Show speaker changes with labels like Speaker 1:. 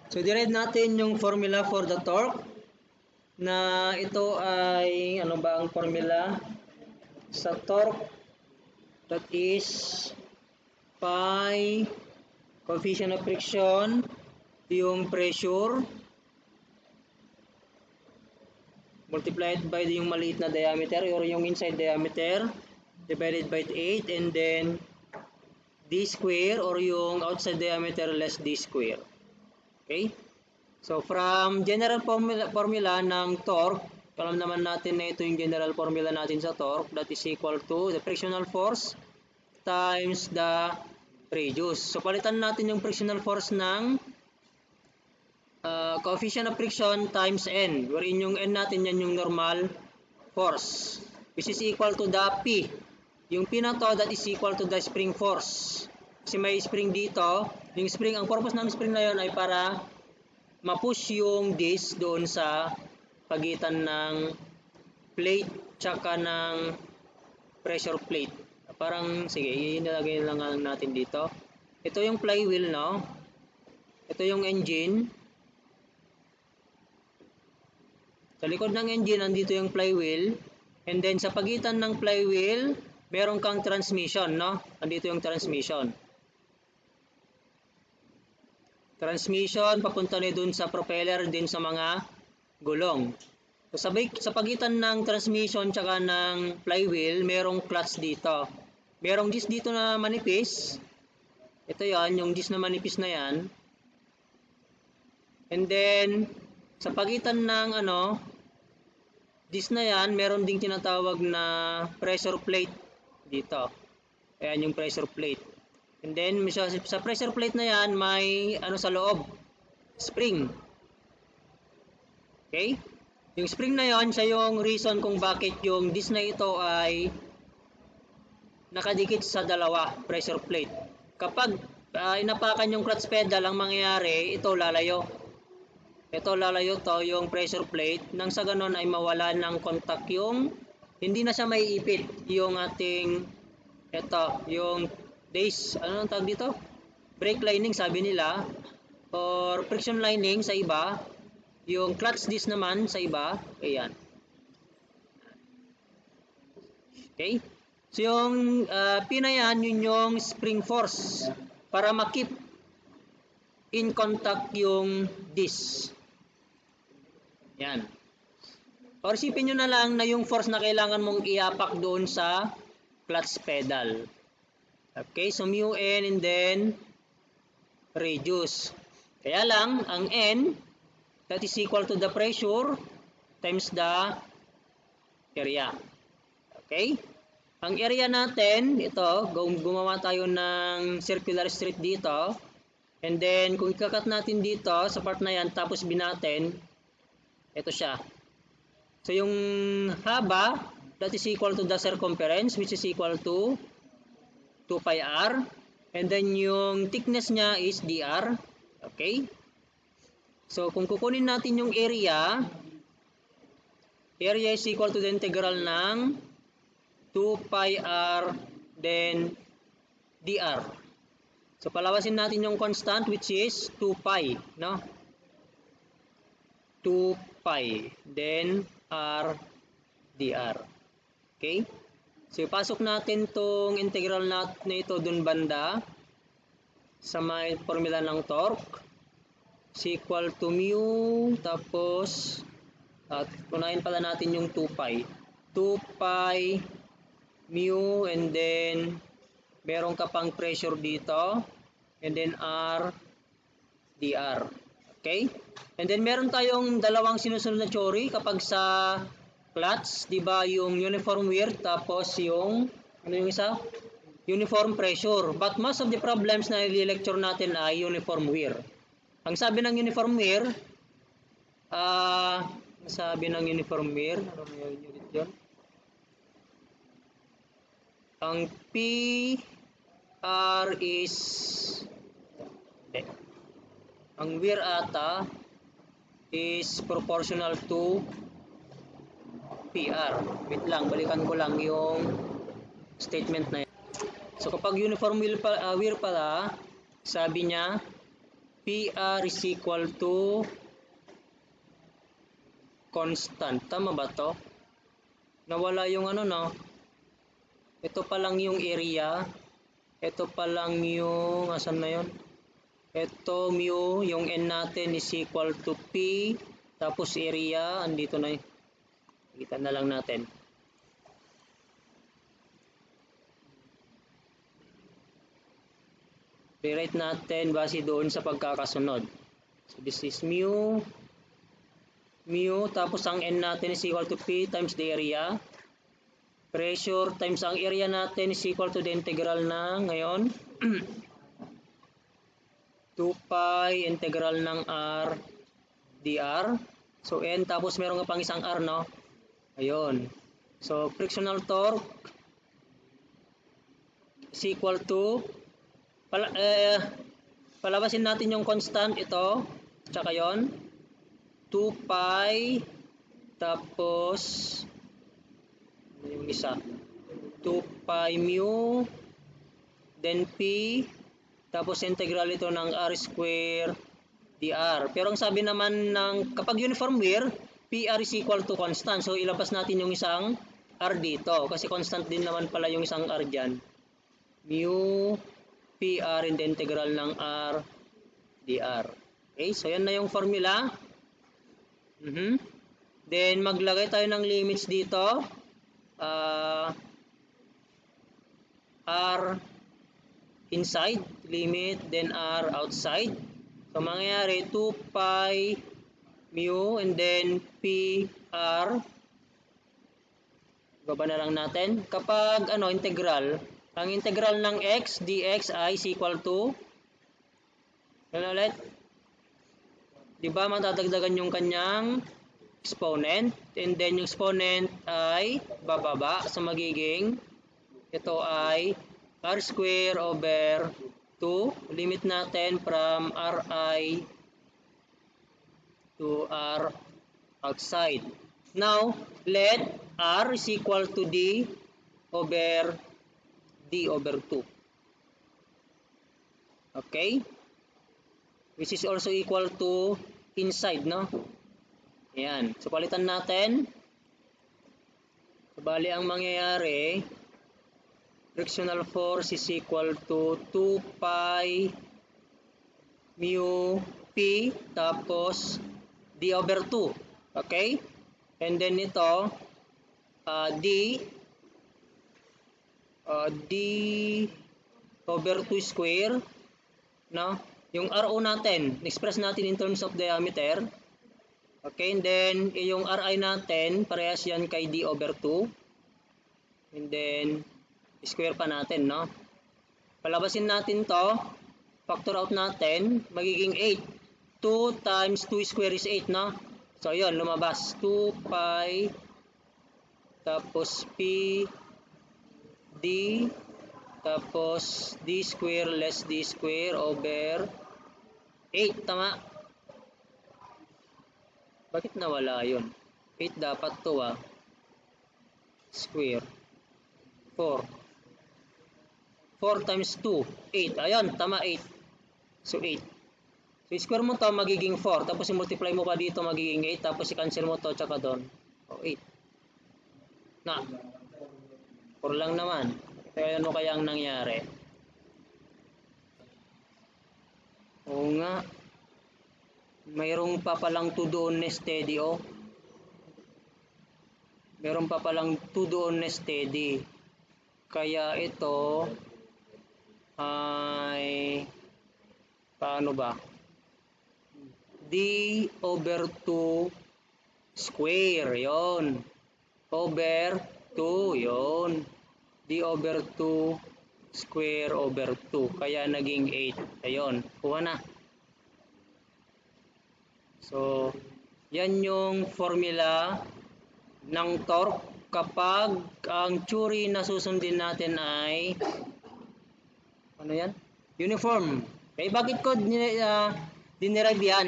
Speaker 1: So, derive natin yung formula for the torque na ito ay, ano ba ang formula sa torque? That is pi coefficient of friction, yung pressure, multiplied by yung maliit na diameter or yung inside diameter, divided by 8, and then d square or yung outside diameter less d square. Okay? So, from general formula ng torque, alam naman natin na ito yung general formula natin sa torque, that is equal to the frictional force times the radius. So, palitan natin yung frictional force ng coefficient of friction times n, wherein yung n natin yan yung normal force, which is equal to the P. Yung P na to, that is equal to the spring force. Kasi may spring dito. Yung spring, ang purpose ng spring na yun ay para ma-push yung disc doon sa pagitan ng plate tsaka ng pressure plate. Parang, sige, inilagay lang natin dito. Ito yung flywheel, no? Ito yung engine. Sa likod ng engine, nandito yung flywheel. And then, sa pagitan ng flywheel, meron kang transmission, no? Nandito yung transmission. Transmission, papunta na dun sa propeller, din sa mga gulong. So, sa pagitan ng transmission tsaka ng flywheel, merong clutch dito. Merong disc dito na manipis. Ito yan, yung disc na manipis na yan. And then, sa pagitan ng disc na yan, meron ding tinatawag na pressure plate dito. Ayan yung pressure plate. And then, sa pressure plate na yan, may sa loob? Spring. Okay? Yung spring na yan, siya yung reason kung bakit yung disc na ito ay nakadikit sa dalawa pressure plate. Kapag inapakan yung clutch pedal, ang mangyayari, ito lalayo. Ito lalayo to, yung pressure plate, nang sa ganon ay mawala ng contact yung, hindi na siya may ipit, yung ating, yung days, ang tawag dito? Brake lining sabi nila, or friction lining sa iba, yung clutch disc naman sa iba, ayan. Okay? So yung P na yan, yun yung spring force, para makip in contact yung disc. Yan. Or isipin nyo na lang na yung force na kailangan mong iapak doon sa clutch pedal. Okay, so mu n and then radius. Kaya lang, ang n, that is equal to the pressure times the area. Okay? Ang area natin, ito, gumawa tayo ng circular street dito. And then, kung ikakat natin dito, sa part na yan, tapos binatin, ito siya. So, yung haba, that is equal to the circumference, which is equal to 2 pi r. And then, yung thickness niya is dr. Okay? So, kung kukunin natin yung area is equal to the integral ng 2 pi r, then dr. So, palawasin natin yung constant, which is 2 pi, no? 2 pi, then r dr. Okay? So, ipasok natin tong integral na ito dun banda sa may formula ng torque. Is equal to mu, tapos punahin pala natin yung 2 pi. 2 pi mu, and then meron ka pang pressure dito, and then r dr. Okay? And then meron tayong dalawang sinusunod na theory kapag sa clutch, di ba, yung uniform wear, tapos yung yung isa? Uniform pressure. But most of the problems na i-lecture natin ay uniform wear. Ang sabi ng uniform wear, ano yung unit yun? Ang PR is, ang wear ata is proportional to PR. Wait lang, balikan ko lang yung statement na yun. So kapag uniform wear pala, sabi niya PR is equal to constant. Tama ba to? Nawala yung ano, no? Ito pa lang yung area. Ito pa lang yung, asan na yun? Ito mu, yung n natin is equal to P. Tapos area, andito na yun. Kita na lang natin. Rewrite natin base doon sa pagkakasunod. So this is mu, tapos ang n natin is equal to P times the area. Pressure times ang area natin is equal to the integral na ngayon. 2 pi integral ng r dr. So n tapos meron nga pang isang r, no? Ayun. So frictional torque is equal to palabasin natin yung constant ito, tsaka yon 2 pi tapos yung isa 2 pi mu then p tapos integral ito ng r square dr. Pero ang sabi naman ng kapag uniform wear, PR is equal to constant. So ilabas natin yung isang r dito kasi constant din naman pala yung isang r dyan. Mu PR in the integral ng r dr. Okay, so yan na yung formula. Then maglagay tayo ng limits dito. R inside limit, then R outside. So mangyayari 2 pi mu and then PR. Baba na lang natin. Kapag integral, ang integral ng x dx ay is equal to ano ulit? Diba matadagdagan yung kanyang exponent, and then yung exponent ay bababa, so magiging ito ay r square over 2, limit natin from ri to r outside. Now let r is equal to d over 2. Okay, which is also equal to inside, no? Ayan. So, palitan natin. So, bali ang mangyayari, frictional force is equal to 2 pi mu p tapos d over 2. Okay? And then ito, d over 2 square, no? Yung RO natin, express natin in terms of diameter. Okay, and then yung RI natin, parehas yan kay D over 2. And then, square pa natin, no? Palabasin natin to, factor out natin, magiging 8. 2 times 2 square is 8, no? So, yun, lumabas. 2 pi, tapos P, D, tapos D square less D square over 8, tama? Bakit nawala yun? 8 dapat to, square 4 times 2 8, ayun, tama, 8. So 8, so square mo to magiging 4, tapos i-multiply mo pa dito magiging 8, tapos i-cancel mo to tsaka doon, 8 na 4 lang naman. Kaya ano kaya ang nangyari? Oo nga, mayroong pa palang 2 doon na steady, oh. Mayroong pa palang 2 doon na steady. Kaya ito ay paano ba? D over 2 square, yon. Over 2, yon. D over 2 square over 2. Kaya naging 8. Ayun, kuha na. So, yan yung formula ng torque kapag ang theory na susundin natin ay ano yan? Uniform. Okay, bakit ko dinerive yan?